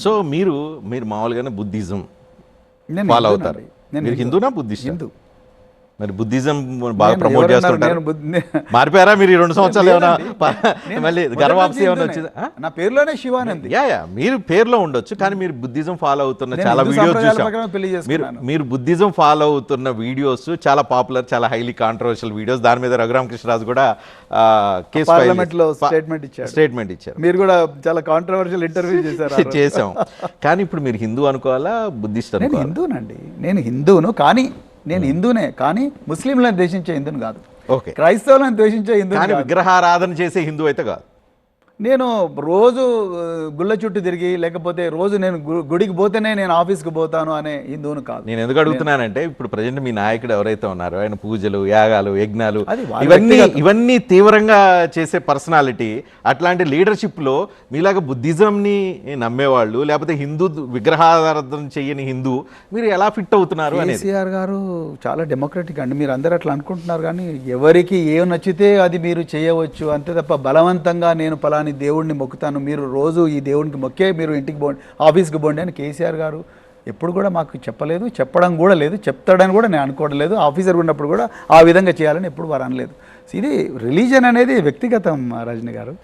So మీరు మీరు మామూలుగానే బుద్ధిజం ఫాలో అవుతారు. మీరు హిందూనా బుద్ధిస్ట్? హిందూ. మరి బుద్ధిజం బాగా ప్రమోట్ చేస్తుంటారు. మారిపోయారా మీరు ఈ 2 సంవత్సరాలు? ఏమైనా మళ్ళీ గర్వాప్సి ఏమైనా వచ్చింది? నా పేరులోనే శివానంద్. యా మీరు పేరులో ఉండొచ్చు, కానీ మీరు బుద్ధిజం ఫాలో అవుతున్న చాలా వీడియోస్ చూసాం. మీరు బుద్ధిజం ఫాలో అవుతున్న వీడియోస్ చాలా పాపులర్, చాలా హైలీ కాంట్రవర్షియల్ వీడియోస్. దాని మీద రఘురామకృష్ణరాజు కూడా కేసు స్టేట్మెంట్ ఇచ్చారు. మీరు కూడా చాలా కాంట్రవర్షియల్ ఇంటర్వ్యూ చేశారు. చేసాం. కానీ ఇప్పుడు మీరు హిందూ అనుకోవాలా బుద్ధిస్ట్ అనుకోవాలా? హిందూనండి, నేను హిందూను. కానీ నేను హిందూనే, కానీ ముస్లింలను ద్వేషించే హిందువుని కాదు. ఓకే. క్రైస్తవులను ద్వేషించే హిందూ, కానీ విగ్రహారాధన చేసే హిందూ అయితే కాదు. నేను రోజు గుళ్ళ చుట్టూ తిరిగి, లేకపోతే రోజు నేను గుడికి పోతేనే నేను ఆఫీస్కి పోతాను అనే హిందువును కాదు. నేను ఎందుకు అడుగుతున్నానంటే ఇప్పుడు ప్రజెంట్ మీ నాయకుడు ఎవరైతే ఉన్నారో ఆయన పూజలు, యాగాలు, యజ్ఞాలు ఇవన్నీ తీవ్రంగా చేసే పర్సనాలిటీ. అట్లాంటి లీడర్షిప్లో మీలాగా బుద్ధిజంని నమ్మేవాళ్ళు, లేకపోతే హిందూ విగ్రహారాధన చెయ్యని హిందూ మీరు ఎలా ఫిట్ అవుతున్నారు అనేది. కేసీఆర్ గారు చాలా డెమోక్రటిక్ అండి. మీరు అందరూ అట్లా అనుకుంటున్నారు, కానీ ఎవరికి ఏం నచ్చితే అది మీరు చేయవచ్చు అంతే తప్ప బలవంతంగా నేను పలాని దేవుడిని మొక్కుతాను, మీరు రోజు ఈ దేవుడికి మొక్కే మీరు ఇంటికి పోండి, ఆఫీస్కి పోండి అని కేసీఆర్ గారు ఎప్పుడు కూడా మాకు చెప్పలేదు, చెప్పడం కూడా లేదు, చెప్తాడని కూడా నేను అనుకోవడం లేదు. ఆఫీసర్ ఉన్నప్పుడు కూడా ఆ విధంగా చేయాలని ఎప్పుడు వారు అనలేదు. ఇది రిలీజన్ అనేది వ్యక్తిగతం రజనీ గారు.